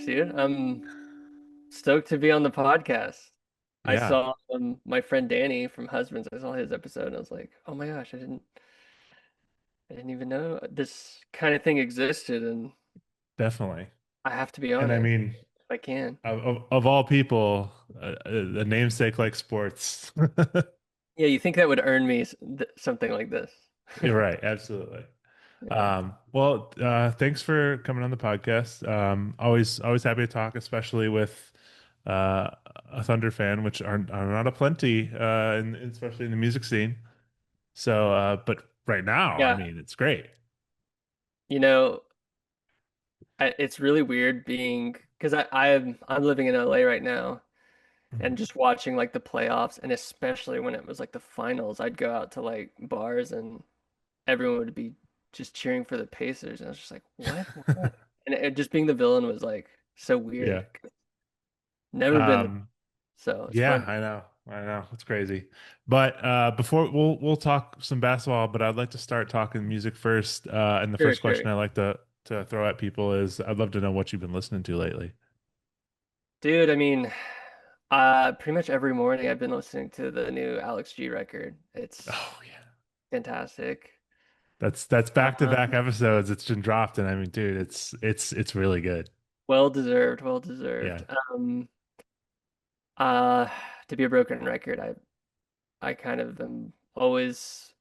gosh, dude. I'm stoked to be on the podcast. I Yeah, saw my friend Danny from Husbands. I saw his episode and I was like, "Oh my gosh, I didn't even know this kind of thing existed and definitely. I have to be And on I it mean, if I can." of all people, a namesake like sports. Yeah, you think that would earn me something like this. You're right, absolutely. Yeah. Thanks for coming on the podcast. Always happy to talk, especially with a Thunder fan, which are not a plenty, especially in the music scene. But right now, I Yeah. mean, it's great. You know, it's really weird being because I'm living in LA right now Mhm. and just watching like the playoffs and especially when it was like the finals, I'd go out to like bars and everyone would be just cheering for the Pacers, and I was just like, what? Why? And just being the villain was like so Yeah. weird. Never been, Um, so it's Yeah, fun. I know. It's crazy. But before we'll talk some basketball, but I'd like to start talking music first. And the Sure, first sure. question I like to throw at people is I'd love to know what you've been listening to lately. Dude, I mean, pretty much every morning I've been listening to the new Alex G record. It's Oh yeah. fantastic. That's back to back Um, episodes. It's been dropped, and I mean, dude, it's really good. well deserved, well Yeah. deserved. Uh, to be a broken record, I kind of am always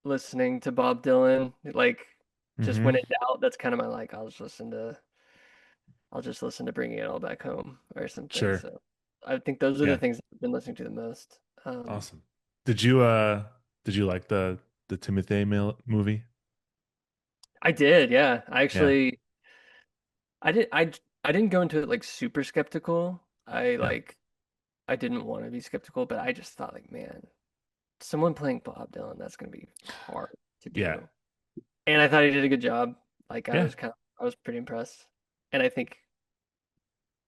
listening to Bob Dylan. Like, just when Hmm. in doubt, that's kind of my like. I'll just listen to Bringing It All Back Home or something. Sure. So I think those are the Yeah. things I've been listening to the most. Awesome. Did you like the Timothy movie? I did, yeah. I Yeah. actually, I did, I didn't go into it like super skeptical. Yeah. I didn't want to be skeptical, but I just thought like, man, someone playing Bob Dylan, that's gonna be hard to Yeah. do. And I thought he did a good job. Like Yeah. I was pretty impressed. And I think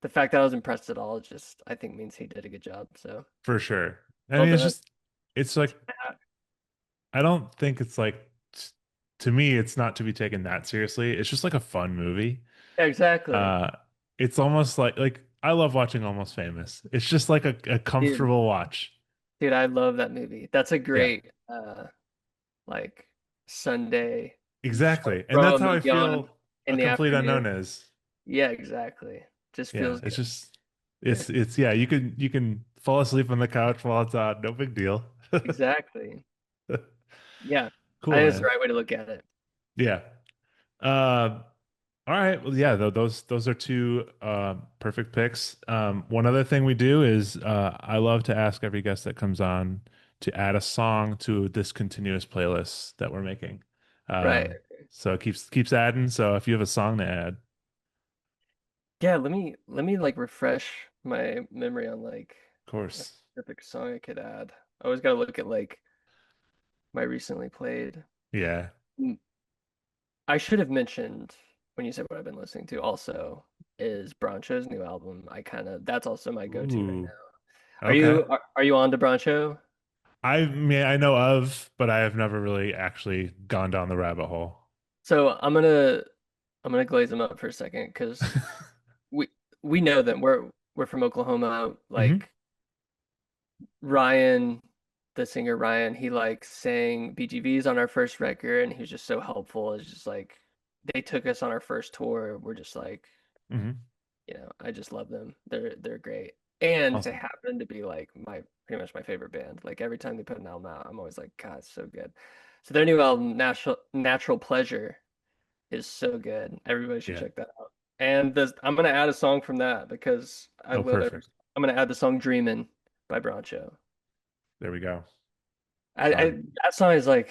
the fact that I was impressed at all just I think means he did a good job. So For sure. I well mean, done. it's like Yeah, I don't think it's like to me, it's not to be taken that seriously. It's just like a fun movie. exactly. Uh, it's almost like I love watching Almost Famous. It's just like a Dude, comfortable watch. dude, I love that movie. That's a Yeah, great like Sunday. You just want to exactly. And throw that's a how I movie on feel in A the Complete Unknown afternoon. is. Yeah, exactly. Just Yeah, feels it's good. just it's yeah, you can fall asleep on the couch while it's on, no big deal. Exactly. Yeah. I Cool, think it's the man. right way to look at it. Yeah. Uh, all right. Well, yeah, those are two perfect picks. One other thing we do is I love to ask every guest that comes on to add a song to this continuous playlist that we're making. Right. So it keeps adding. So if you have a song to add, Yeah, let me like refresh my memory on like of a course. specific song I could add. I always gotta look at like my recently played. Yeah. Mm, I should have mentioned when you said what I've been listening to also is Broncho's new album. I kind of that's also my go-to right now. Ooh. Okay. Are you on to Broncho? I mean, I know of, but I have never really actually gone down the rabbit hole. So I'm gonna glaze them up for a second because we we know them. We're from Oklahoma. Hmm. Like Ryan, the singer Ryan, he like sang BGVs on our first record, and he was just so helpful. It's just like they took us on our first tour. We're just like, Hmm. I just love them. They're great, and they Awesome. happen to be like my pretty much my favorite band. Like every time they put an album out, I'm always like, God, it's so good. So their new album, Natural Pleasure, is so good. Everybody should Yeah. check that out. And I'm gonna add a song from that because I Oh, love every. perfect. I'm gonna add the song "Dreamin'" by Broncho. There we go. I Done. that song is like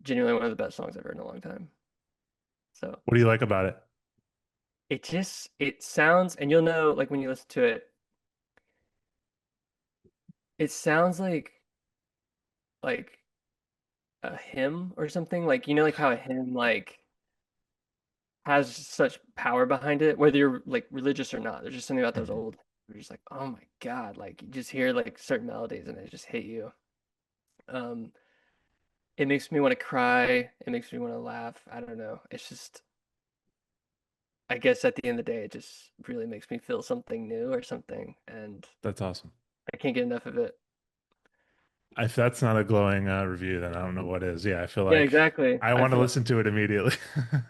genuinely one of the best songs I've heard in a long time. So What do you like about it? it sounds, and you'll know like when you listen to it, it sounds like a hymn or something. Like like how a hymn like has such power behind it, whether you're like religious or not. There's just something about those Mhm. old. You're just like, oh my God, like you just hear like certain melodies and they just hit you. Um, it makes me want to cry. It makes me want to laugh. I don't know. It's just I guess at the end of the day, it just really makes me feel something new or something, and That's awesome. I can't get enough of it. If that's not a glowing review, then I don't know what is. Yeah, I feel Yeah, like exactly. I I want to feel like, listen to it immediately.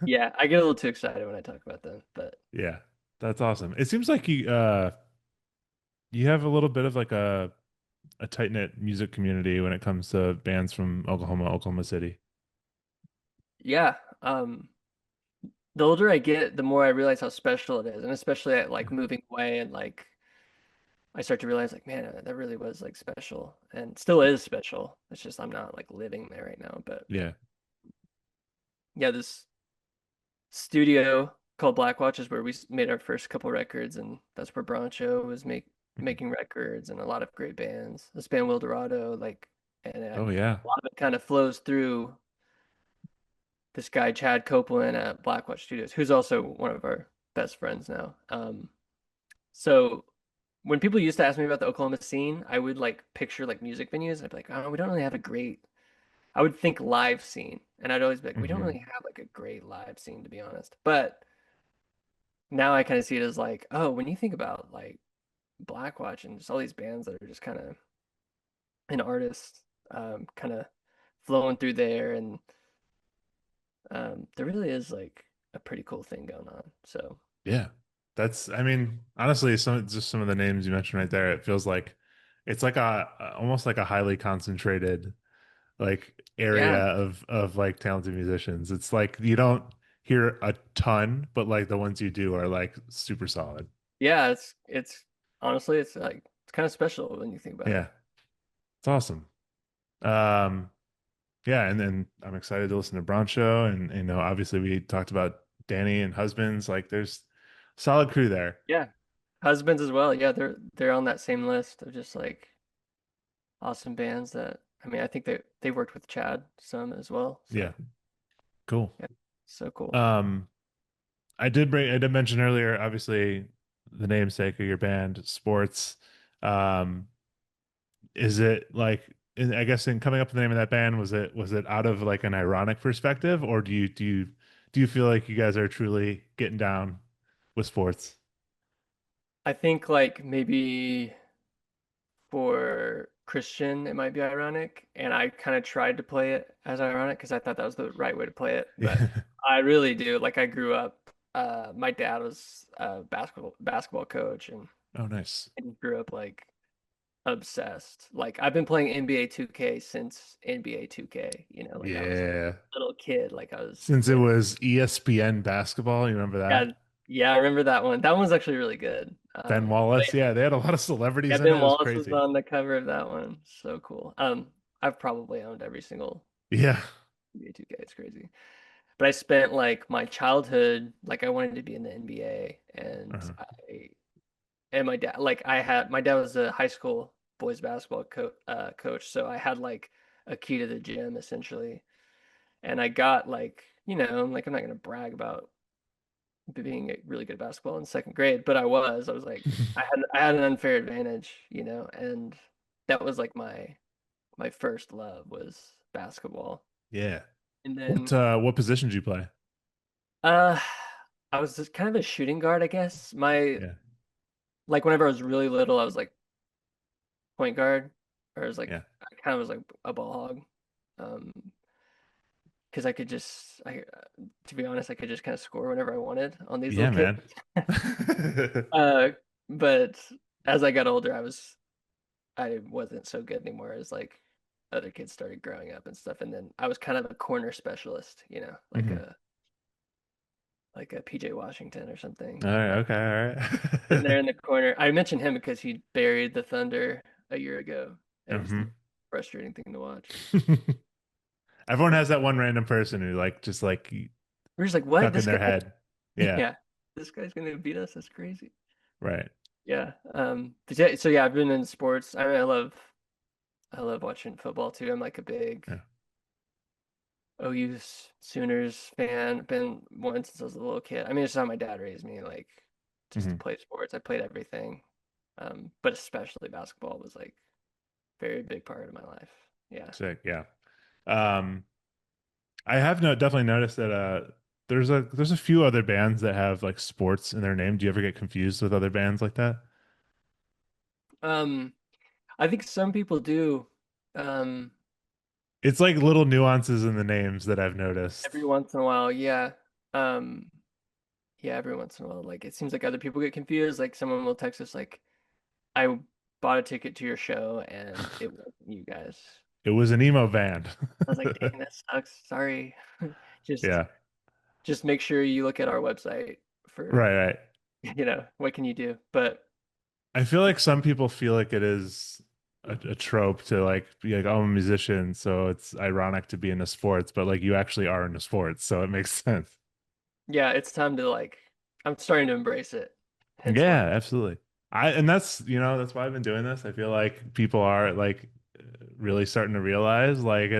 yeah, I get a little too excited when I talk about them, but Yeah, that's awesome. It seems like you have a little bit of like a tight-knit music community when it comes to bands from Oklahoma, Oklahoma City. yeah. The older I get, the more I realize how special it is, and especially at like Yeah. moving away and like I start to realize like, man, that really was like special and still is special. It's just I'm not like living there right now, but Yeah. yeah, this studio called Blackwatch is where we made our first couple records, and that's where Broncho was Mhm. making records and a lot of great bands. This band Wildorado, like, and Oh a yeah. lot of it kind of flows through this guy Chad Copeland at Blackwatch Studios, who's also one of our best friends now. So when people used to ask me about the Oklahoma scene, I would like picture like music venues. I'd be like, oh, we don't really have a great. I would think live scene, and I'd always be like, we don't Hmm. really have like a great live scene to be honest. But now I kind of see it as like, oh, when you think about like Blackwatch and just all these bands that are just kind of an artist, kind of flowing through there, and there really is like a pretty cool thing going on. So Yeah. That's, I mean, honestly, some of the names you mentioned right there, it feels like it's like almost like a highly concentrated like area yeah, of like talented musicians. It's like you don't hear a ton, but like the ones you do are like super solid. yeah, it's honestly it's like it's kind of special when you think about it. Yeah. It's awesome. Um, yeah, and then I'm excited to listen to Broncho and you know, obviously we talked about Danny and Husbands. Like there's solid crew there. Yeah, Husbands as well. Yeah, they're on that same list of just like awesome bands that I mean, I think they worked with Chad some as well. Yeah, So cool. yeah, so cool. Um, I did mention earlier, obviously the namesake of your band, sports. Um, is it like I guess in coming up with the name of that band, was it out of like an ironic perspective, or do you feel like you guys are truly getting down with sports? I think like maybe for Christian it might be ironic, and I kind of tried to play it as ironic because I thought that was the right way to play it, but Yeah. I really do. Like I grew up, my dad was a basketball coach, Oh, nice. and grew up like obsessed. Like I've been playing NBA 2K since NBA 2K, like I was a Yeah. little kid, like I was Since it playing. was ESPN basketball, you remember Yeah, that? yeah, I remember that one. That one's actually really good. Ben But Wallace. Yeah, they had a lot of celebrities yeah, in it. Ben It was Wallace was crazy. on the cover of that one. So cool. I've probably owned every single Yeah. NBA 2K. It's crazy. But I spent like my childhood, like I wanted to be in the NBA, Uh-huh. and my dad, like my dad was a high school boys basketball coach, so I had like a key to the gym essentially, and I got like, like I'm not gonna brag about being really good at basketball in second grade, but I was like, I had an unfair advantage, and that was like my first love was basketball, Yeah. and then What position did you play? uh, I was just kind of a shooting guard, I guess. Yeah. Like whenever I was really little, I was like point guard, or I was like Yeah. I kind of was like a ball hog, um, because I could just to be honest, I could just kind of score whenever I wanted on these little Yeah, kids. man. Uh, but as I got older, I wasn't so good anymore as like other kids started growing up and stuff, and then I was kind of a corner specialist, like Mhm. a PJ Washington or something. All right, okay, all Sitting there right. in the corner. I mentioned him because he buried the Thunder a year ago. It was the Hmm. frustrating thing to watch. Everyone has that one random person who like just like We're just like, what? stuck in This their guy? head. Yeah, Yeah, this guy's gonna beat us. That's crazy. right. Yeah. But yeah, so yeah, I've been in sports. I mean, I love watching football too. I'm like a big Yeah. OU Sooners fan. Been one since I was a little kid. I mean, it's just how my dad raised me, like just to Hmm. play sports. I played everything, but especially basketball was like very big part of my life. Yeah. Sick. Yeah. Um, I have no definitely noticed that. there's a few other bands that have like sports in their name. Do you ever get confused with other bands like that? Um, I think some people do. Um, It's like little nuances in the names that I've noticed. every once in a while, yeah. Um, yeah, every once in a while, like it seems like other people get confused. Like someone will text us like, "I bought a ticket to your show and it wasn't you guys." It was an emo band. I was like, "Dang, that sucks. Sorry." Just Yeah. just make sure you look at our website for, Right, right. what can you do? But I feel like some people feel like it is a trope to like be like, oh, I'm a musician, so it's ironic to be into sports, but like you actually are into sports, so it makes sense. yeah, it's time to like, I'm starting to embrace it. Hence why. Yeah, absolutely. And that's why I've been doing this. I feel like people are like really starting to realize like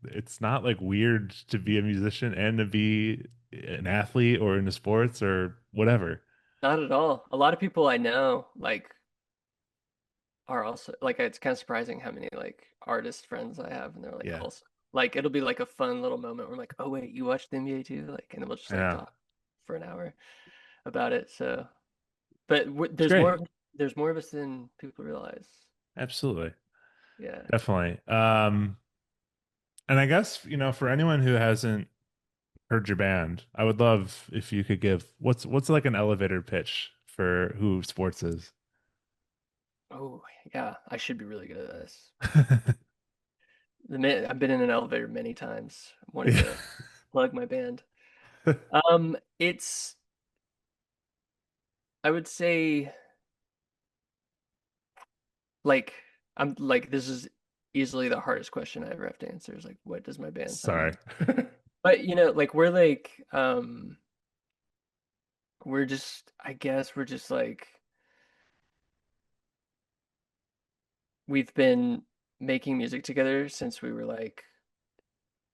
it's not like weird to be a musician and to be an athlete or into sports or whatever. Not at all. A lot of people I know like are also like it's kind of surprising how many like artist friends I have and they're like Yeah, also like it'll be like a fun little moment where I'm like, "Oh wait, you watched the NBA too?" Like and then we'll just I like know. talk for an hour about it. So, but It's great. there's more of us than people realize. Absolutely. Yeah. Definitely. And I guess, for anyone who hasn't heard your band, I would love if you could give what's like an elevator pitch for who sports is. Oh, yeah, I should be really good at this. I've been in an elevator many times wanting Yeah. to plug my band. It's I would say like I'm like this is easily the hardest question I ever have to answer is like what does my band sound Sorry. like? But like we're just I guess we're just like we've been making music together since we were like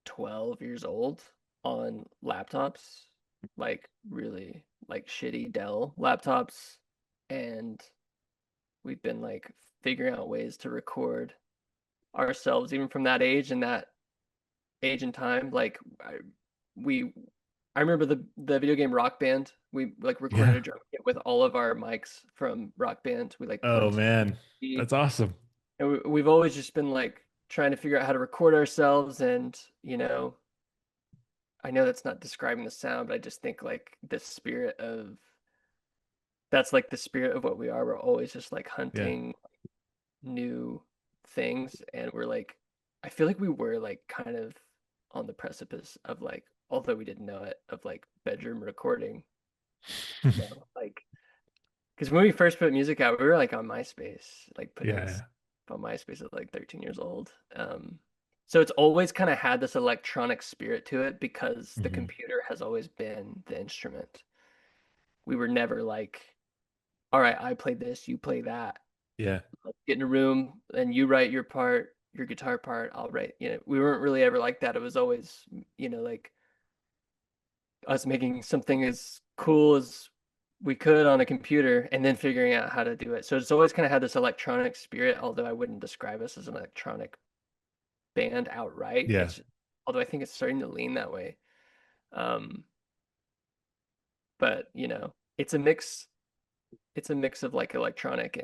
12 years old on laptops, like really like shitty Dell laptops, and we've been like figuring out ways to record ourselves even from that age and that age and time. We I remember the video game Rock Band. We like recorded Yeah. a drum kit with all of our mics from Rock Band. We like put Oh them man. to That's awesome. and we've always just been like trying to figure out how to record ourselves and I know that's not describing the sound, but I just think like the spirit of that's like the spirit of what we are. We're always just like Yeah. hunting new things and we're like I feel like we were like kind of on the precipice of like although we didn't know it of like bedroom recording, like because when we first put music out we were like on MySpace, like putting Yeah. on MySpace at like 13 years old. So it's always kind of had this electronic spirit to it because the Hmm. computer has always been the instrument. We were never like, all right, I play this, you play that. Yeah. Let's get in a room and you write your part, your guitar part, I'll write. We weren't really ever like that. It was always, like us making something as cool as we could on a computer and then figuring out how to do it. So it's always kind of had this electronic spirit, although I wouldn't describe us as an electronic band outright. Yeah. It's although I think it's starting to lean that way. Um, but it's a mix. It's a mix of like electronic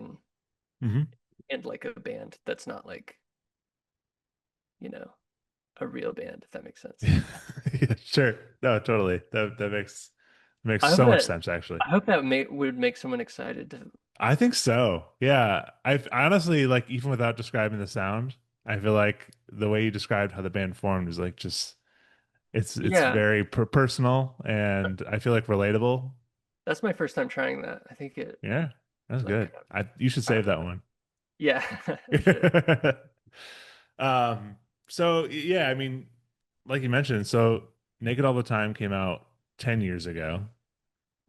Hmm. and like a band that's not like you know a real band, if that makes sense. Yeah, sure. No, totally. That makes I hope so much that sense actually. I hope that would make someone excited to. I think so. Yeah. I honestly like even without describing the sound, I feel like the way you described how the band formed is like just it's Yeah, very personal and I feel like relatable. that's my first time trying that. I think it Yeah. That's like good. You should save that one. yeah, I should. Um, so yeah, I mean, like you mentioned, so Naked All the Time came out 10 years ago.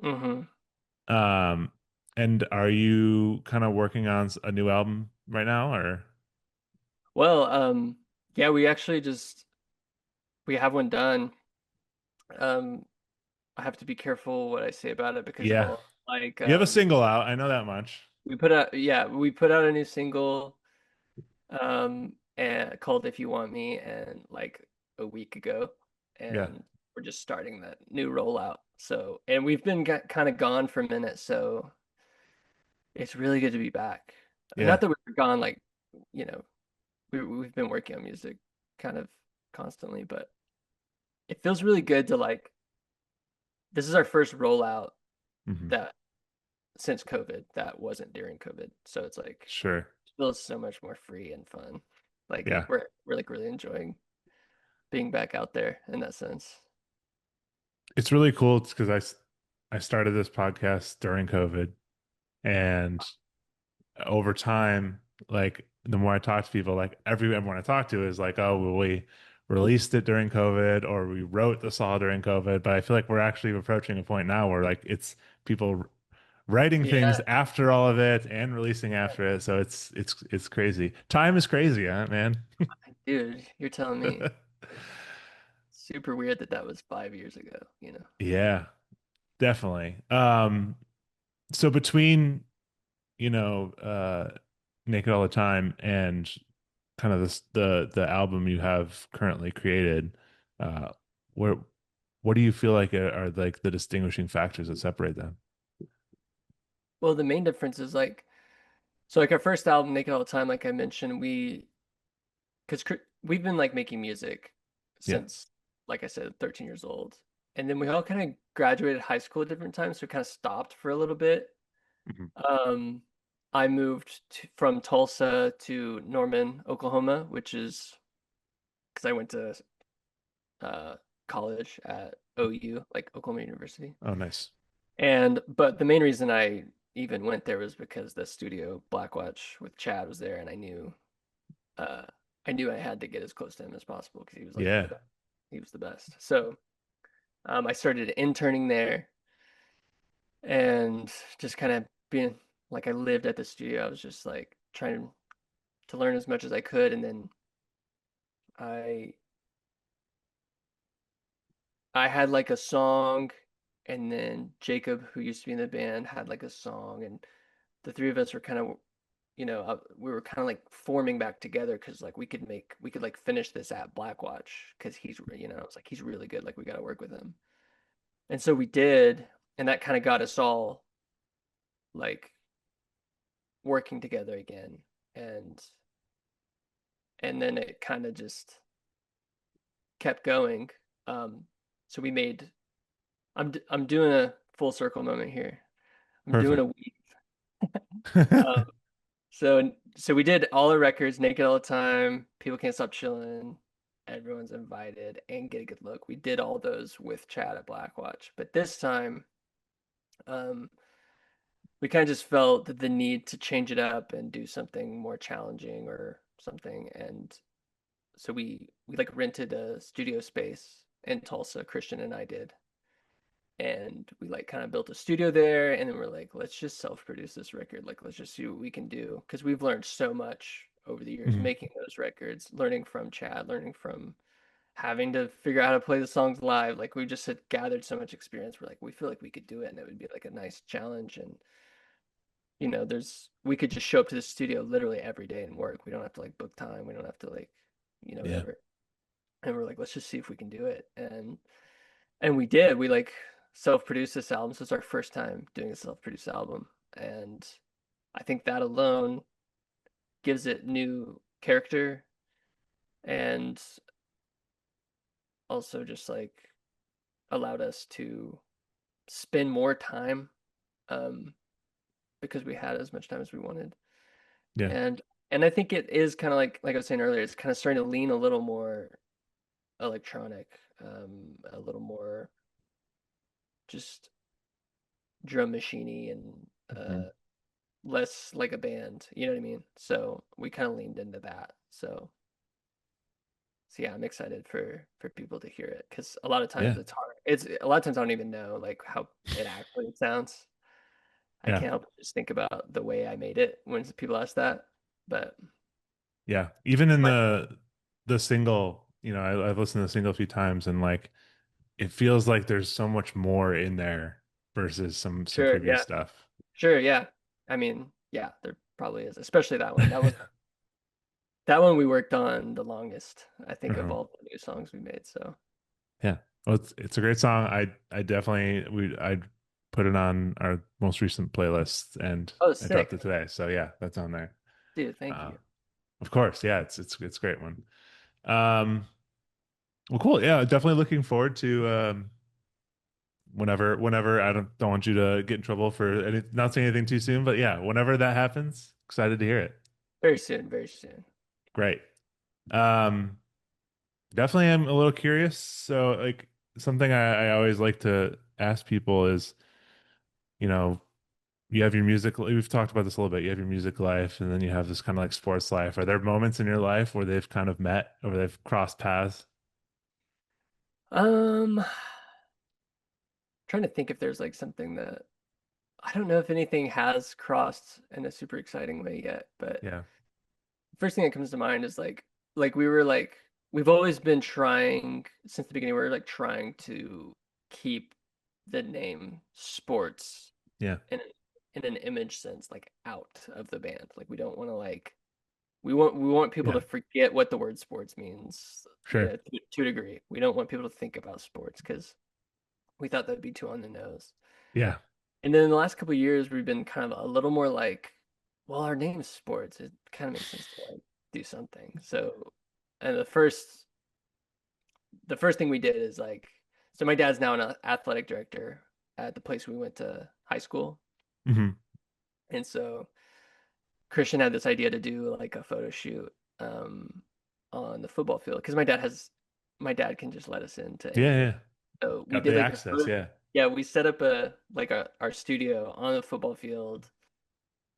Hmm. Um, and are you kind of working on a new album right now or Well, yeah, we actually just we have one done. Um, I have to be careful what I say about it because yeah. it'll like You have a single out, I know that much. we put out a new single and called If You Want Me and like a week ago Yeah. and we're just starting that new rollout. So, and we've been kind of gone for a minute, so it's really good to be back. Not Yeah. that we were gone, like, you know, we've been working on music kind of constantly, but it feels really good to like, this is our first rollout Hmm. that since COVID that wasn't during COVID. So it's like, Sure. it feels so much more free and fun. Like Yeah. we're like really enjoying being back out there in that sense. It's really cool because I started this podcast during COVID, and over time, like the more I talk to people, like everyone I talk to is like, oh, well, we released it during COVID or we wrote the song during COVID. But I feel like we're actually approaching a point now where like it's people writing things Yeah, after all of it and releasing after it. So it's crazy. Time is crazy, huh, man? dude, you're telling me. Super weird that that was 5 years ago, you know. Yeah, definitely. So between Naked All the Time and kind of the album you have currently created, uh, where what do you feel like are like the distinguishing factors that separate them? Well, the main difference is like, so like our first album, Naked All the Time, like I mentioned, because we've been like making music Yeah. since, like I said, 13 years old. And then we all kind of graduated high school at different times, so we kind of stopped for a little bit. Hmm. Um, I moved from Tulsa to Norman, Oklahoma, which is because I went to uh, college at OU, like Oklahoma University. Oh, nice. And but the main reason I even went there was because the studio Blackwatch with Chad was there, and uh, I knew I had to get as close to him as possible because he was like the Yeah. best. He was the best. So I started interning there and just kind of being like I lived at the studio. I was just like trying to learn as much as I could, and then I I had like a song, and then Jacob, who used to be in the band, had like a song, and the three of us were kind of, we were kind of like forming back together because like we could like finish this at Blackwatch because it's like he's really good, like we got to work with him, and so we did, and that kind of got us all like working together again, and and then it kind of just kept going. Um, so we made. I'm doing a full circle moment here. I'm doing a Perfect. week. So we did all the records, Naked All the Time, People Can't Stop Chillin', Everyone's Invited, and Get a Good Look. We did all those with Chad at Blackwatch. But this time, um, we kind of just felt the need to change it up and do something more challenging or something. And so we like rented a studio space in Tulsa, Christian and I did. And we like kind of built a studio there, and then we're like, let's just self-produce this record, like let's just see what we can do because we've learned so much over the years Mhm. making those records, learning from Chad, learning from having to figure out how to play the songs live. Like we just had gathered so much experience, we're like, we feel like we could do it and it would be like a nice challenge. And there's we could just show up to the studio literally every day and work. We don't have to like book time, we don't have to like Yeah. whatever. And we're like, let's just see if we can do it. And we did. We like self-produced this album. So it's our first time doing a self-produced album. And I think that alone gives it new character and also just like allowed us to spend more time um, because we had as much time as we wanted. Yeah. And and I think it is kind of like I was saying earlier, it's kind of starting to lean a little more electronic, a little more just drum machiney and Mhm. less like a band, you know what I mean? So we kind of leaned into that. So yeah, I'm excited for people to hear it because a lot of times Yeah. it's hard. It's a lot of times I don't even know like how it actually sounds. I Yeah. can't help but just think about the way I made it when people ask that. But Yeah. Even in like, the single, I've listened to the single a few times and like it feels like there's so much more in there versus some sure, previous yeah, stuff. sure, yeah. I mean, yeah, there probably is, especially that one. That one we worked on the longest, I think, of Uh-huh. all the new songs we made. So Yeah. Well, it's a great song. I definitely I put it on our most recent playlist and Oh, I dropped sick. it today. So yeah, that's on there. Dude, thank Uh, you. of course, yeah, it's a great one. Um, well, cool. Yeah, definitely looking forward to whenever I don't want you to get in trouble for not saying anything too soon, but yeah, whenever that happens, excited to hear it. Very soon, very soon. Great. Um, definitely I'm a little curious. So like something I always like to ask people is, you know, you have your music, we've talked about this a little bit. You have your music life and then you have this kind of like sports life. Are there moments in your life where they've kind of met or they've crossed paths? Um, trying to think if there's like something that I don't know if anything has crossed in a super exciting way yet, but Yeah. first thing that comes to mind is like we were like we've always been trying since the beginning. We are like trying to keep the name sports Yeah. in in an image sense like out of the band. Like we don't want to like we want people Yeah. to forget what the word sports means. You Sure. know, to a degree. We don't want people to think about sports because we thought that'd be too on the nose. Yeah. And then in the last couple of years, we've been kind of a little more like, well, our name's sports. It kind of makes sense to like do something. So, and the first thing we did is like, so my dad's now an athletic director at the place we went to high school, Hmm. and so Christian had this idea to do like a photo shoot um, on the football field because my dad can just let us into Yeah. anywhere. Yeah. So we Got did the like a access. photo. Yeah. Yeah, we set up our studio on the football field.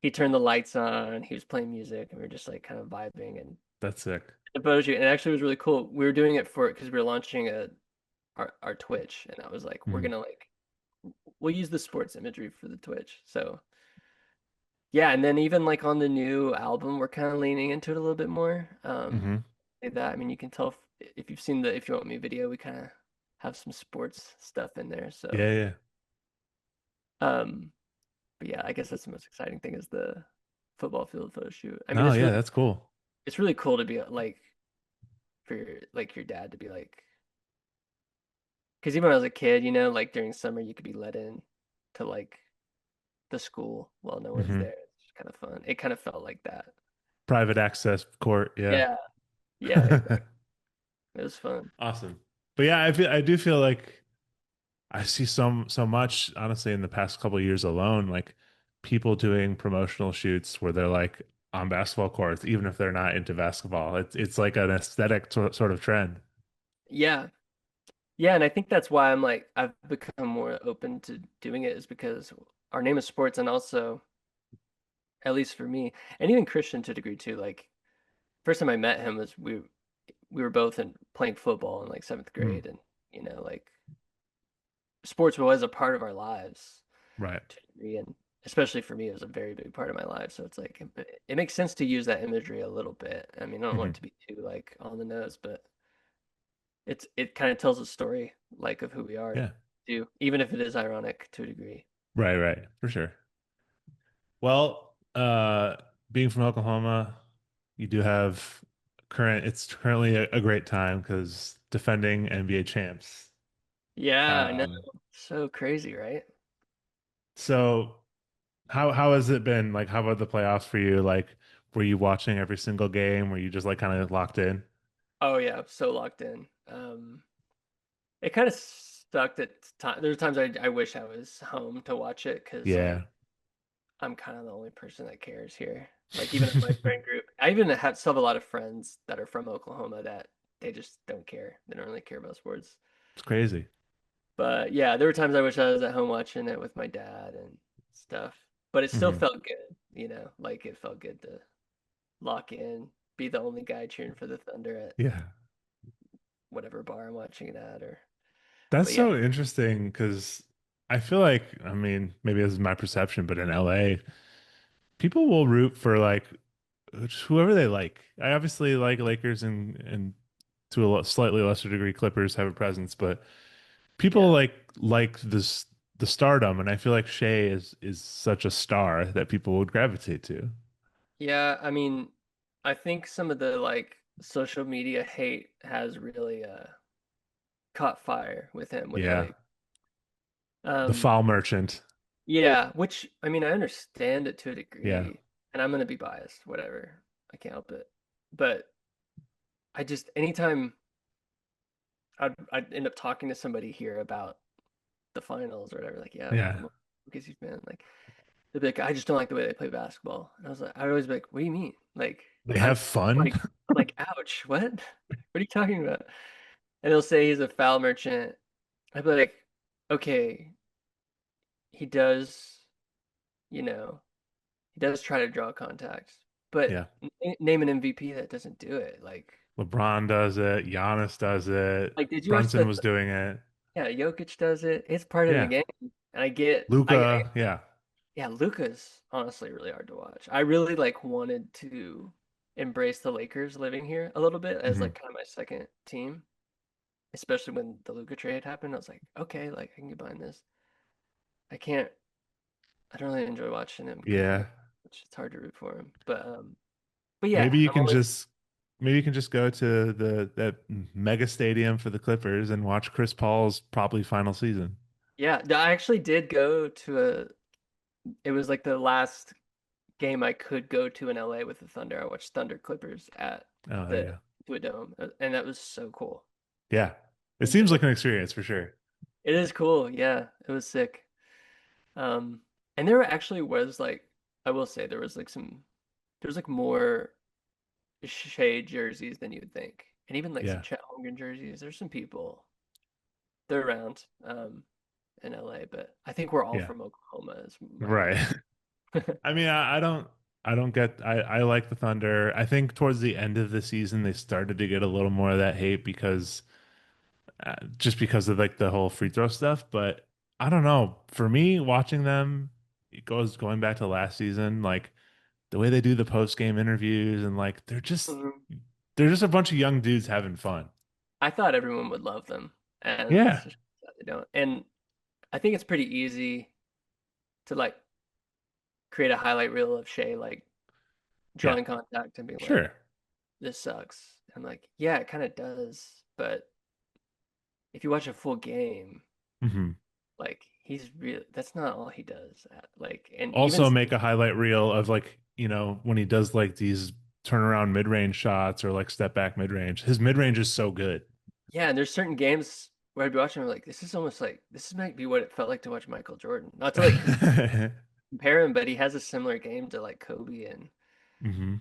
He turned the lights on. He was playing music, and we were just like kind of vibing and That's sick. the photo shoot. And it actually was really cool. We were doing it for because we were launching our Twitch, and I was like, we're Hmm. gonna like we'll use the sports imagery for the Twitch. So yeah, and then even like on the new album, we're kind of leaning into it a little bit more. Hmm. That I mean, you can tell if you've seen the If You Want Me video, we kind of have some sports stuff in there. So Yeah. Yeah. um, but yeah, I guess that's the most exciting thing is the football field photo shoot. I mean, No, yeah, that's cool. it's really cool to be like for your dad to be like because even when I was a kid, you know, like during summer you could be let in to like the school while no one's Hmm. there. It's kind of fun. It kind of felt like that. Private access court. Yeah. Yeah, yeah, exactly. It was fun. Awesome. But yeah, I do feel like I see so much, honestly, in the past couple of years alone, like people doing promotional shoots where they're like on basketball courts, even if they're not into basketball. It's like an aesthetic sort of trend. Yeah, yeah, and I think that's why I'm like I've become more open to doing it is because our name is sports, and also at least for me, and even Christian to a degree too. Like first time I met him was we were both in playing football in like seventh Mm, grade, and you know like sports was a part of our lives right. to a degree, and especially for me, it was a very big part of my life. So it's like it makes sense to use that imagery a little bit. I mean, I don't want it Hmm. to be too like on the nose, but it kind of tells a story like of who we are Yeah. too, even if it is ironic to a degree. Right, right. For sure. Well, being from Oklahoma, you do have it's currently a great time because defending NBA champs. Yeah, I know. Um, So crazy, right? so how has it been? Like, how about the playoffs for you? Like, were you watching every single game? Were you just like kind of locked in? Oh yeah, so locked in. It kind of sucked at time. There's times I wish I was home to watch it because like Yeah. I'm kind of the only person that cares here. Like even in my friend group, I even still have a lot of friends that are from Oklahoma that they just don't care. They don't really care about sports. It's crazy. But yeah, there were times I wish I was at home watching it with my dad and stuff. But it still Hmm. felt good, you know, like it felt good to lock in, be the only guy cheering for the Thunder at Yeah. whatever bar I'm watching it at or That's but yeah. so interesting because I feel like, I mean, maybe this is my perception, but in LA, people will root for like whoever they like. I obviously like Lakers and to a slightly lesser degree Clippers have a presence, but people Yeah. like this the stardom, and I feel like Shea is such a star that people would gravitate to. Yeah, I mean, I think some of the like social media hate has really caught fire with him with Yeah. like The um foul merchant. yeah, which I mean I understand it to a Yeah. degree, and I'm gonna be biased, whatever. I can't help it. But I just anytime I'd end up talking to somebody here about the finals or whatever, like, yeah, Yeah. I'm a because he's been like they'd be like, I just don't like the way they play basketball. And I'd always be like, what do you mean? Like They I'm have fun. like I'm like, ouch, what? What are you talking about? And he'll say he's a foul merchant. I'd be like, okay, he does, you know, he does try to draw contact, but Yeah. name an MVP that doesn't do it. LeBron does it. Giannis does it. Did you watch Brunson the? was doing it. Yeah, Jokic does it. It's part of the Yeah. game, and I Luca. Yeah. yeah, Luca's honestly really hard to watch. I really like wanted to embrace the Lakers living here a little bit as Hmm. like kind of my second team, especially when the Luca trade happened. I was like, okay, like I can get behind this. I can't. I don't really enjoy watching him because Yeah. it's hard to root for him. But yeah, Maybe you I'm can always just maybe you can just go to the that mega stadium for the Clippers and watch Chris Paul's probably final season. yeah. I actually did go to a. It was like the last game I could go to in LA with the Thunder. I watched Thunder Clippers at Oh, there you the go. to a dome, and that was so cool. Yeah. It And seems like an experience for sure. it is cool. Yeah, it was sick. Um, and there actually was like I will say there's like more shade jerseys than you would think, and even like some Yeah. Chet Holmgren jerseys. There's some people they're around in LA, but I think we're all Yeah. from Oklahoma. Is my Right. understanding. I mean, I don't get I like the Thunder. I think towards the end of the season they started to get a little more of that hate because just because of like the whole free throw stuff, but I don't know. For me, watching them, it goes going back to last season, like the way they do the post game interviews and like Mhm. they're just a bunch of young dudes having fun. I thought everyone would love them, and it's Yeah. just that they don't. And I think it's pretty easy to like create a highlight reel of Shea like Yeah. drawing contact and being like, Sure. "This sucks." I'm like, "Yeah, it kind of does," but if you watch a full game, Hmm. like he's really that's not all he does. Like, and even Also make a highlight reel of like, when he does like these turnaround mid-range shots or like step back mid-range. His mid-range is so good. yeah, and there's certain games where I'd be watching, I'm like, this is almost like this might be what it felt like to watch Michael Jordan. Not to like compare him, but he has a similar game to like Kobe Hmm.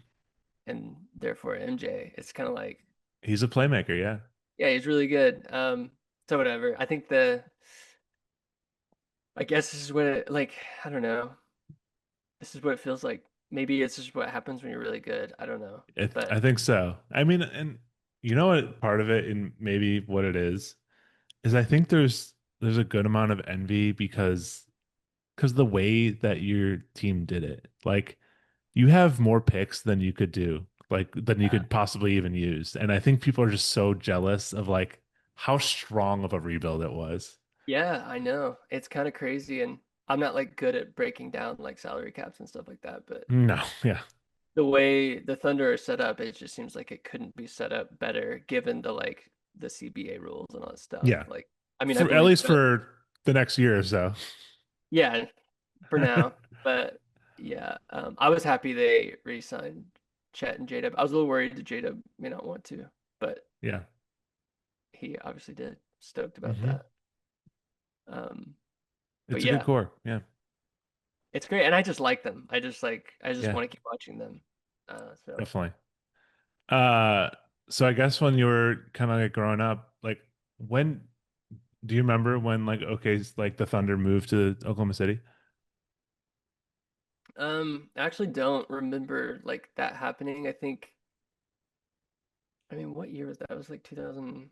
and therefore MJ. It's kind of like, He's a playmaker, yeah. yeah, he's really good. So whatever. I think I guess this is what it like. I don't know. This is what it feels like. Maybe it's just what happens when you're really good. I don't know, I but think so. I mean, and you know what part of it and maybe what it is I think there's a good amount of envy because the way that your team did it. Like you have more picks than you could do, like than you yeah, could possibly even use. And I think people are just so jealous of like how strong of a rebuild it was. yeah, I know. It's kind of crazy, and I'm not like good at breaking down like salary caps and stuff like that, but No, yeah. the way the Thunder are set up, it just seems like it couldn't be set up better given the like the CBA rules and all that stuff. Yeah. Like, I mean, I For at believe least that, for the next year or so. yeah, for now. But yeah, I was happy they re-signed Chet and J-Dub. I was a little worried that J-Dub may not want to, but Yeah. he obviously did. Stoked about Hmm. that. Um, but It's a good yeah, core. Yeah. it's great, and I just like them. I just Yeah, want to keep watching them. So definitely. Uh, so I guess when you were kind of like growing up, like when do you remember when like like the Thunder moved to Oklahoma City? I actually don't remember like that happening. I mean, what year was that? It was like 2000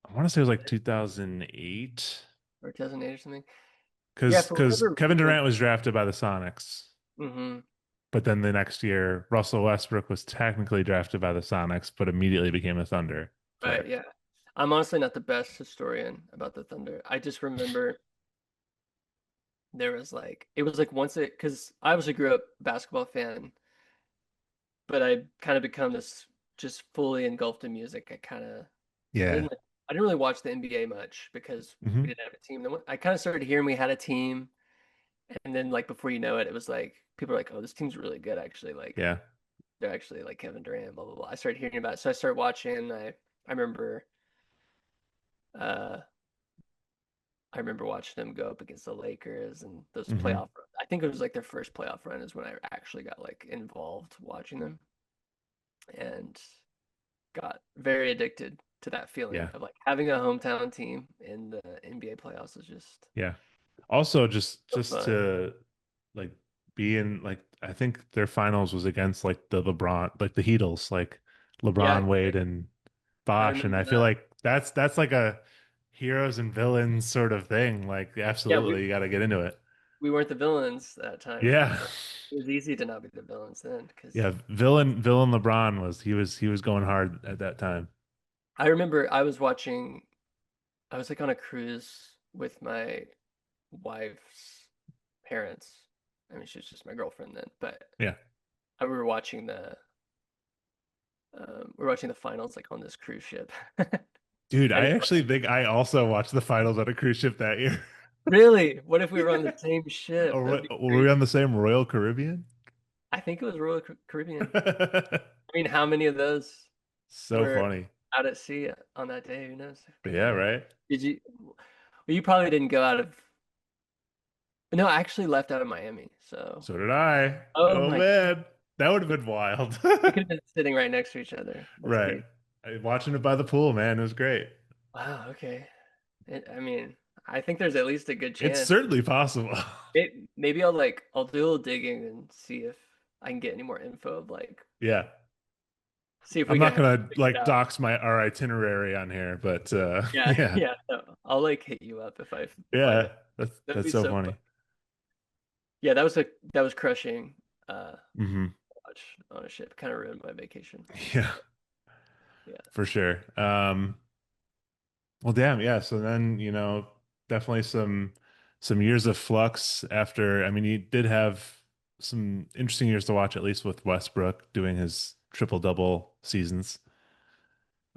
I want to say it was like 2008 or 2008 or something. Yeah, because for whatever Kevin reason. Durant was drafted by the Sonics, Hmm. but then the next year Russell Westbrook was technically drafted by the Sonics, but immediately became a Thunder Right, player. yeah. I'm honestly not the best historian about the Thunder. I just remember there was like it was like once it because I obviously grew up basketball fan, but I kind of become this just fully engulfed in music. I Yeah. didn't I didn't really watch the NBA much because we Hmm. didn't have a team. Then I kind of started hearing we had a team, and then like before you know it, it was like people were like, "Oh, this team's really good, actually." Like Yeah. they're actually like Kevin Durant, blah blah blah. I started hearing about it, so I started watching. I remember uh I remember watching them go up against the Lakers and those Hmm. playoff runs. I think it was like their first playoff run is when I actually got like involved watching them and got very addicted to that feeling Yeah. of like having a hometown team in the NBA playoffs is just Yeah. Also, so just fun. to like be in like I think their finals was against like the LeBron, like the Heatles, like Yeah, LeBron, Wade, and I Bosh, and remember I feel that. like that's like a heroes and villains sort of thing. Like Yeah, absolutely, you got to get into it. we weren't the villains that time for Yeah. sure. It was easy to not be the villains then because Yeah, villain LeBron was he was going hard at that time. I remember I was watching. I was like on a cruise with my wife's parents. I mean, she was just my girlfriend then, but Yeah. we were watching the finals like on this cruise ship. Dude, And I it's actually think I also watched the finals on a cruise ship that year. really, what if we were on the Yeah. same ship? That'd be Were we on crazy. the same Royal Caribbean? I think it was Royal Caribbean. I mean, how many of those So were funny. out at sea on that day? Who knows? But Could have yeah, been any. right? Did you? Well, you probably didn't go out of. No, I actually left out of Miami. So, So did I. oh Oh my God, man, that would have been wild. we could have been sitting right next to each other. That's Right. crazy. Watching it by the pool, man, it was great. Wow. Okay. I mean, I think there's at least a good It's chance. certainly possible. Maybe I'll do a little digging and see if I can get any more info of like Yeah. see if I'm we can not actually gonna figure it like out. dox my our itinerary on here, but Yeah, yeah. yeah. No, I'll like hit you up if I find it. Yeah, That'd that's be so so fun. funny. Yeah, that was crushing. Uh, Hmm. watch on a ship kind of ruined my vacation. Yeah, Yeah, for sure. Well, damn, yeah. So then, definitely some years of flux after. I mean, he did have some interesting years to watch, at least with Westbrook doing his triple double seasons.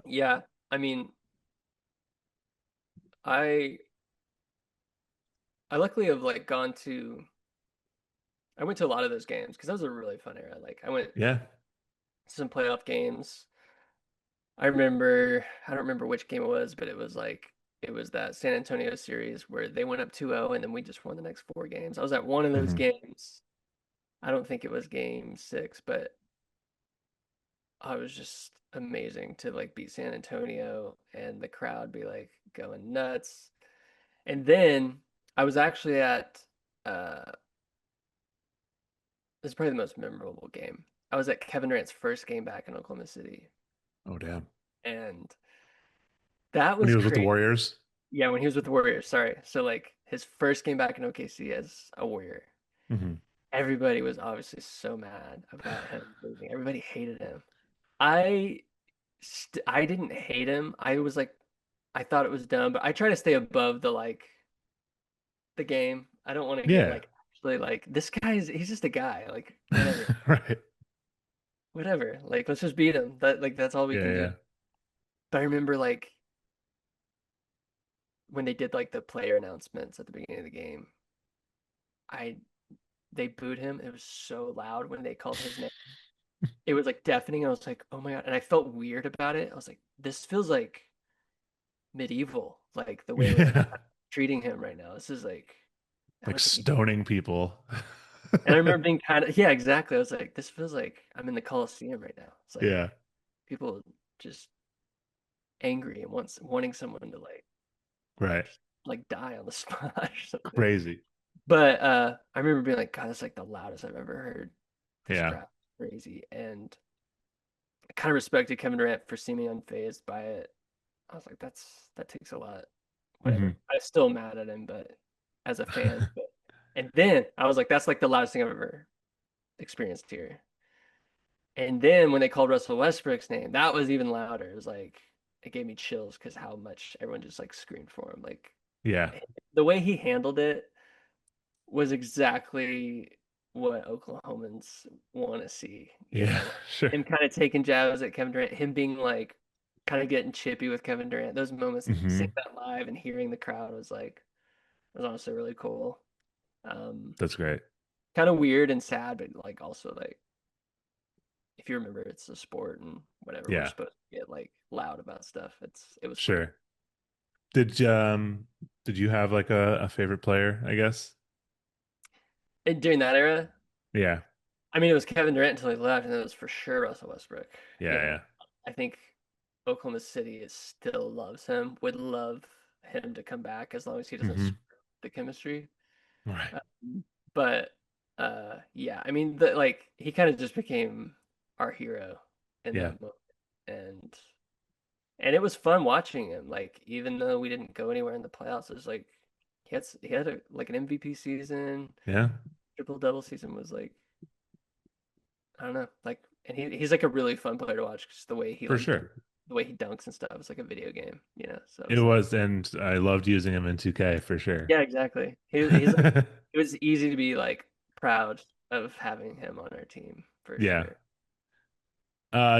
yeah. I mean, I I luckily have like gone to. I went to a lot of those games because that was a really fun era. Like I went Yeah. to some playoff games. I remember, I don't remember which game it was, but it was that San Antonio series where they went up 2-0 and then we just won the next four games. I was at one of those Hmm. games. I don't think it was game six, but I was just amazing to like beat San Antonio and the crowd be like going nuts. And then I was actually at this is probably the most memorable game. I was at Kevin Durant's first game back in Oklahoma City, Oh, damn. and that When he was was with the crazy. Warriors. Yeah, when he was with the Warriors, sorry. So like his first game back in OKC as a Warrior. Hmm. Everybody was obviously so mad about him leaving. Everybody hated him. I I didn't hate him. I was like I thought it was dumb, but I try to stay above the like the game. I don't want to get Yeah. like actually like this guy's he's just a guy. Like whatever. Right. Whatever. Like let's just beat him. That's all we Yeah, can do. yeah. But I remember like when they did like the player announcements at the beginning of the game, I they booed him. It was so loud when they called his name. It was like deafening. I was like, oh my God. And I felt weird about it. I was like, this feels like medieval, like the way we're like Yeah. treating him right now. This is like, I Like don't think he, stoning people. and I remember being kind of, yeah, exactly. I was like, this feels like I'm in the Coliseum right now. It's like Yeah. people just angry and wanting someone to Right. like die on the spot or something. Crazy. But I remember being like, God, that's like the loudest I've ever heard. This Yeah. crowd is crazy. And I kind of respected Kevin Durant for seeming unfazed by it. I was like, that takes a lot. Hmm. Whatever. I'm still mad at him, but as a fan. But and then I was like, that's like the loudest thing I've ever experienced here. And then when they called Russell Westbrook's name, that was even louder. It was like it gave me chills because how much everyone just like screamed for him. Like Yeah. the way he handled it was exactly what Oklahomans want to see. You Yeah. know, like Sure. him kind of taking jabs at Kevin Durant, him being like kind of getting chippy with Kevin Durant. Those moments, seeing Hmm. that live and hearing the crowd was like was honestly really cool. Um, That's great. Kind of weird and sad, but like also like if you remember, it's a sport and whatever. We're Yeah, supposed to get like loud about stuff. It was fun. sure. Did you have like a favorite player, I guess? And during that era, Yeah. I mean, it was Kevin Durant until he left, and it was for sure Russell Westbrook. You know, Yeah, I think Oklahoma City is still loves him, would love him to come back as long as he yeah. doesn't Hmm. screw the chemistry. Right. But yeah, I mean, like he kind of just became our hero in Yeah. that moment, and and it was fun watching him. Like even though we didn't go anywhere in the playoffs, it was like he had like an MVP season, Yeah, triple double season was like I don't know, like and he's like a really fun player to watch just the way he for like sure. the way he dunks and stuff. It's like a video game, you know. So It it's like was, and I loved using him in 2K for sure. yeah, exactly. He's like it was easy to be like proud of having him on our team for Yeah. sure.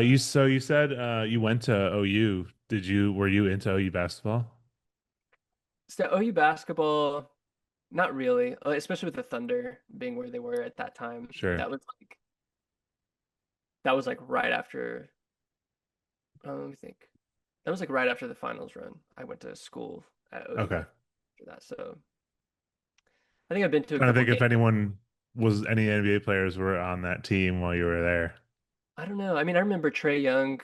You said you went to OU. Were you into OU basketball? So OU basketball, not really, especially with the Thunder being where they were at that time. Sure. That was like right after. Let me think. That was like right after the finals run. I went to school at OU Okay. after that, so I think I've been to a Trying to couple think if games. anyone was any NBA players were on that team while you were there. I don't know. I mean, I remember Trey Young.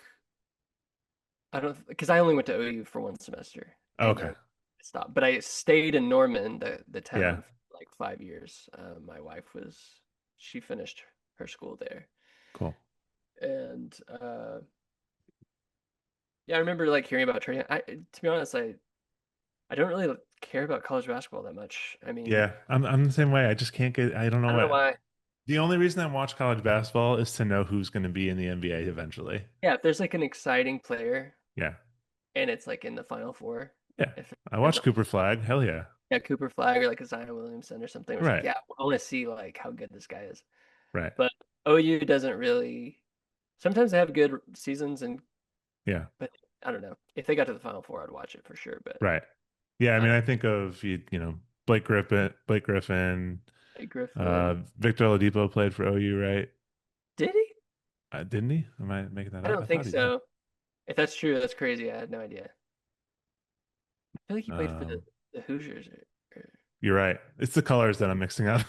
I don't because I only went to OU for one semester and Okay. then stopped. But I stayed in Norman, the Yeah. town, for like 5 years. My wife was she finished her school there, Cool. and yeah, I remember like hearing about Trey. To be honest, I don't really care about college basketball that much. I mean, Yeah, I'm the same way. I just can't get. I don't I know don't know what. why. The only reason I watch college basketball is to know who's going to be in the NBA eventually. Yeah, if there's like an exciting player Yeah. and it's like in the Final Four, Yeah. if it I ends watch up Cooper Flag. Hell yeah. yeah Cooper Flag or like a Zion Williamson or something, it's like Right. yeah, I want to see like how good this guy is. Right. But OU doesn't really. Sometimes they have good seasons, and Yeah. but I don't know if they got to the Final Four, I'd watch it for sure. But Right. Yeah. I I mean, don't I think of Blake Griffin, like Griffin. Victor Oladipo played for OU, right? Did he? Didn't he? Am I making that I up? don't I think thought he did. so. If that's true, that's crazy. I had no idea. I feel like he played for Um, the Hoosiers. Or you're right. It's the colors that I'm mixing up.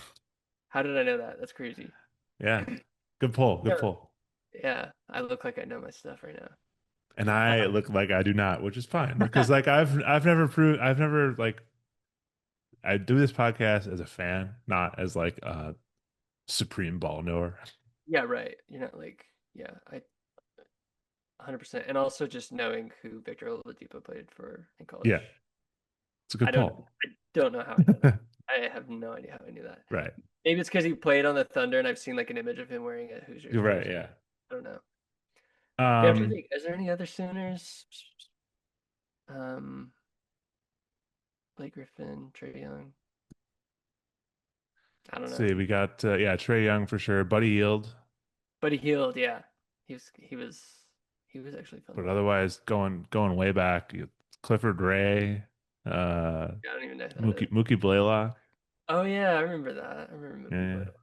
how did I know that? That's crazy. Yeah. Good pull. Good Yeah, pull. yeah. I look like I know my stuff right now. And I Uh, look like I do not, which is fine because like I've never like I do this podcast as a fan, not as like a supreme ball knower. yeah, right. You're not like yeah, I 100%. And also just knowing who Victor Oladipo played for in Yeah, college. it's a good pull. I don't know how I know that. I have no idea how I knew that. Right. Maybe it's because he played on the Thunder and I've seen like an image of him wearing a Hoosiers You're right. jersey. Yeah. I don't know. Yeah, I'm trying to Um, think. Is there any other Sooners? Um, Blake Griffin, Trey Young. I don't let's know. see, we got yeah, Trey Young for sure, Buddy Hield, But he healed, yeah. He was actually fun to but watch. otherwise going way back, Clifford Ray, uh, I don't even know who that is. Mookie Blaylock. Oh yeah, I remember that. I remember Mookie Yeah. Blaylock.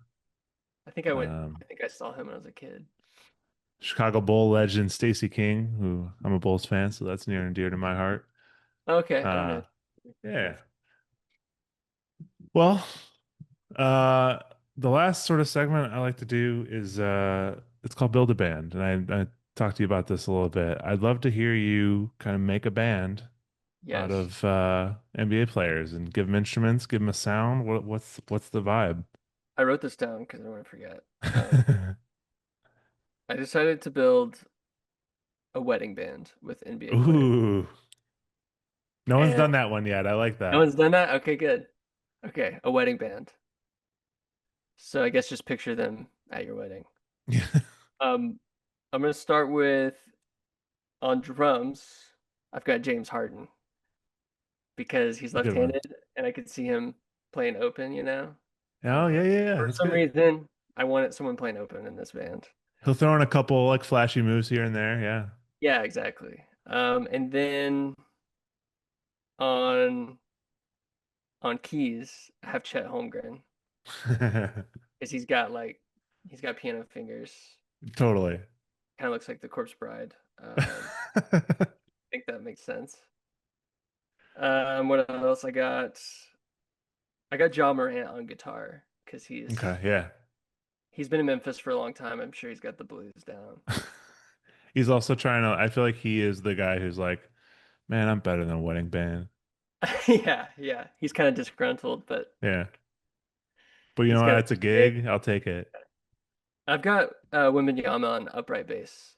I Um, think I saw him when I was a kid. Chicago Bull legend Stacey King, who I'm a Bulls fan, so that's near and dear to my heart. Okay, I don't know. Uh, yeah. Well, uh, the last sort of segment I like to do is it's called Build a Band, and I talked to you about this a little bit. I'd love to hear you kind of make a band out Yes. of NBA players and give them instruments, give them a sound. What's the vibe? I wrote this down because I don't want to forget. I decided to build a wedding band with NBA players. Ooh, no one's And done that one yet. I like no that. one's done that? Okay, good. Okay, a wedding band. So I guess just picture them at your wedding. Um, I'm gonna start with on drums. I've got James Harden because he's Good one. left-handed and I could see him playing open, you know. Oh yeah, yeah, yeah. For That's some good. reason, I wanted someone playing open in this band. He'll throw in a couple like flashy moves here and there. Yeah. Yeah, exactly. And then on on keys, I have Chet Holmgren because he's got piano fingers. Totally. Kind of looks like the Corpse Bride. I think that makes sense. What else I got? I got Ja Morant on guitar because Okay, yeah. he's been in Memphis for a long time. I'm sure he's got the blues down. He's also trying to, I feel like he is the guy who's like, man, I'm better than a wedding band. Yeah, yeah. He's kind of disgruntled, but Yeah. But you know he's what? got a It's a big. gig. I'll take it. I've got Wembanyama on upright bass.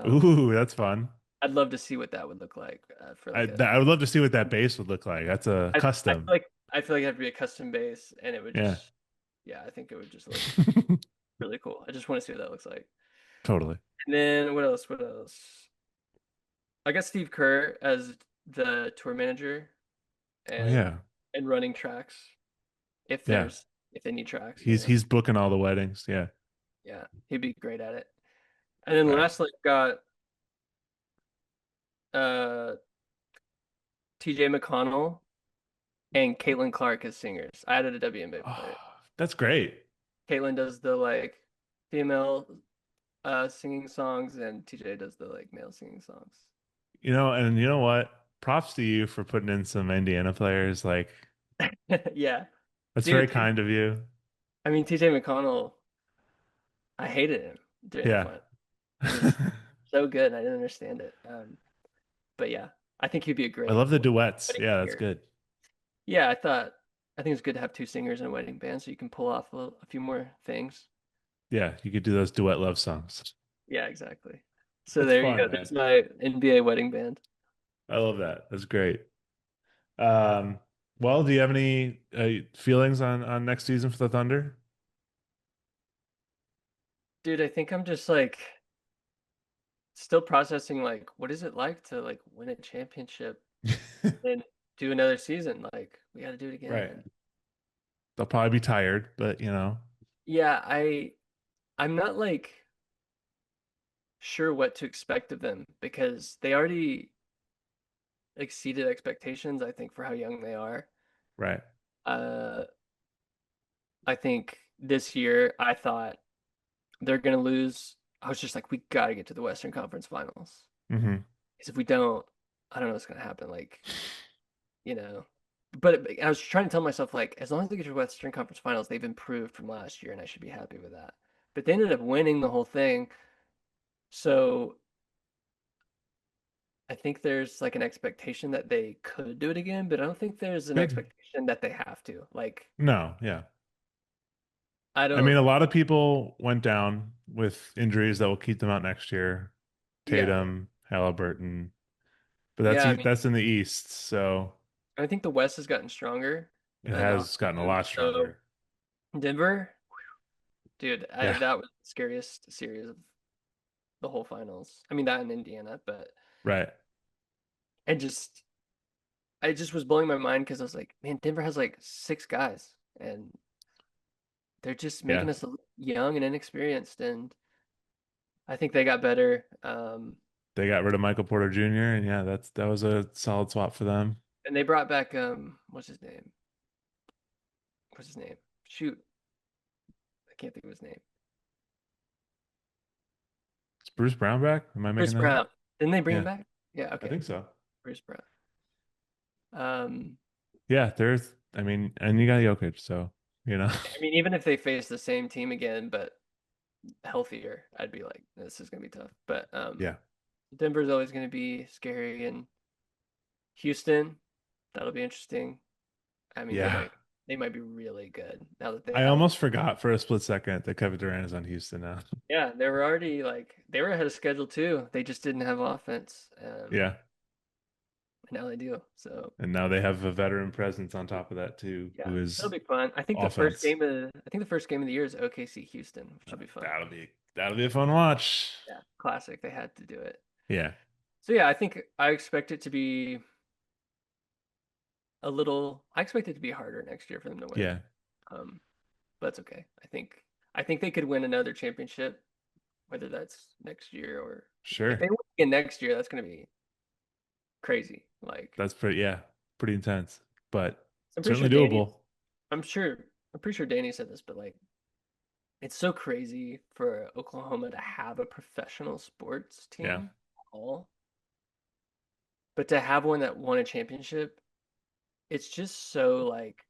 Ooh, that's fun. I'd love to see what that would look like for I like a. I would love to see what that bass would look like. That's a I feel custom. like it'd have to be a custom bass, and it would Yeah. just. Yeah, I think it would just look really cool. I just want to see what that looks like. Totally. And then what else? What else? I got Steve Kerr as the tour manager Oh and yeah. running tracks if Yeah. there's if they need tracks, you He's know. he's booking all the weddings. Yeah. Yeah, he'd be great at it. And then Right. lastly, I've got uh TJ McConnell and Caitlin Clark as singers. I added a WNBA player. Oh, that's great. Caitlin does the like female singing songs and TJ does the like male singing songs. And you know what? Props to you for putting in some Indiana players. Like, Yeah. that's very Dude, kind of you. I mean TJ McConnell, I hated him during the Yeah. final. He was so good and I didn't understand it. But yeah, I think he'd be a I great love the duets. wedding Yeah, that's singer. good. Yeah, I think it's good to have two singers in a wedding band so you can pull off a few more things. Yeah, you could do those duet love songs. Yeah, exactly. So That's there you fun, go. man. There's my NBA wedding band. I love that. That's great. Um, well, do you have any feelings on next season for the Thunder? Dude, I think I'm just like still processing like what is it like to like win a championship and do another season? Like we got to do it again. Right. And They'll probably be tired, but yeah, I'm not like sure what to expect of them because they already exceeded expectations, I think, for how young they are. right. Uh, I think this year I thought they're gonna lose. I was just like, we gotta get to the Western Conference Finals. Hmm. Because if we don't, I don't know what's gonna happen. Like, you know. But I was trying to tell myself, like, as long as they get to the Western Conference Finals, they've improved from last year, and I should be happy with that. But they ended up winning the whole thing. So I think there's like an expectation that they could do it again, but I don't think there's an Good. expectation that they have to. Like, No, yeah. I I mean, don't, a lot of people went down with injuries that will keep them out next year. yeah, yeah. Tatum, Halliburton, but Yeah, I mean, that's in the East, so I think the West has gotten stronger it in the has gotten a offseason. lot So stronger. Denver, dude, Yeah, that was the scariest series of the whole finals. I mean, that in Indiana, but right. I just, I just was blowing my mind because I was like, man, Denver has like six guys, and they're just Yeah. making us look young and inexperienced, and I think they got better. They got rid of Michael Porter Jr. and yeah, that was a solid swap for them. And they brought back what's his name? What's his name? Shoot, I can't think of his name. Is Bruce Brown back? Am I Bruce making that up? Brown. Didn't they bring him Yeah, back? Yeah, I okay. think so. Bruce Brown. Um, Yeah, I mean, and you got Jokic, so you know. I mean, even if they face the same team again, but healthier, I'd be like, this is gonna be tough. But Yeah. Denver's always gonna be scary, and Houston, that'll be interesting. I mean, Yeah. they might be really good now that they I have. almost forgot for a split second that Kevin Durant is on Houston now. Yeah, they were already like they were ahead of schedule too. They just didn't have offense, Yeah. and now they do. So And now they have a veteran presence on top of that too, yeah, who it'll is be fun. offense. I think the first game of the year is OKC Houston, which will be fun. That'll be a fun watch. Yeah, classic. They had to do it. Yeah. So yeah, I think I expect it to be a little. I expect it to be harder next year for them to win. Yeah. Um, but it's okay. I think they could win another championship, whether that's next year or if Sure. they win again next year, that's gonna be. crazy. Like That's pretty, yeah, pretty intense, but I'm pretty sure certainly Danny. doable. I'm sure. I'm pretty sure Danny said this, but like it's so crazy for Oklahoma to have a professional sports Yeah. team at all, but to have one that won a championship, it's just so like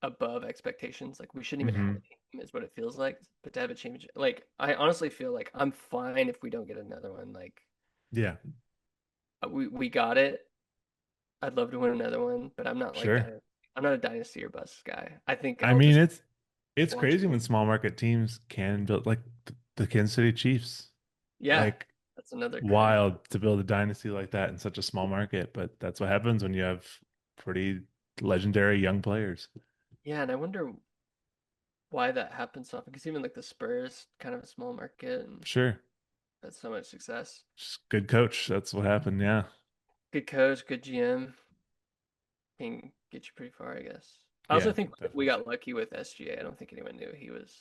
above expectations. Like we shouldn't even have a Hmm. team, is what it feels like. But to have a championship, like I honestly feel like I'm fine if we don't get another one. Like Yeah, we got it. I'd love to win another one, but sure. I'm not a dynasty or bust guy. I think I I'll mean, just it's watch crazy it. when small market teams can build like the Kansas City Chiefs. Yeah, Like that's another crazy. wild to build a dynasty like that in such a small market, but that's what happens when you have pretty legendary young players. Yeah, and I wonder why that happens so often. Because even like the Spurs, kind of a small market, and Sure. that's so much success. Just good coach. That's what happened. Yeah. Good coach, good GM can get you pretty far, I guess. I also Yeah, think we definitely. got lucky with SGA. I don't think anyone knew he was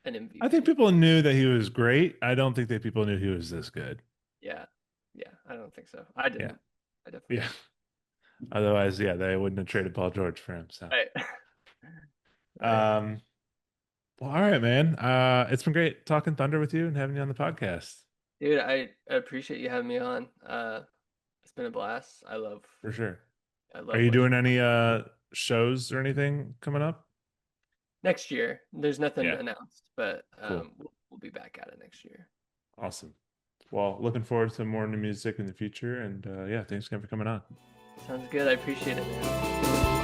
an I think MVP. people knew that he was great. I don't think that people knew he was this good. Yeah, yeah, I don't think so. I Yeah. didn't. I definitely Yeah. didn't. Otherwise, yeah, they wouldn't have traded Paul George for him. So, Right, right. um, well, all right, man. It's been great talking Thunder with you and having you on the podcast Dude, I appreciate you having me on. It's been a blast. for sure. I Are love you doing watching any shows or anything coming up? next year. There's nothing Yeah, announced, but cool. we'll be back at it next year. Awesome. Well, looking forward to more new music in the future. And yeah, thanks again for coming on. Sounds good. I appreciate it, man.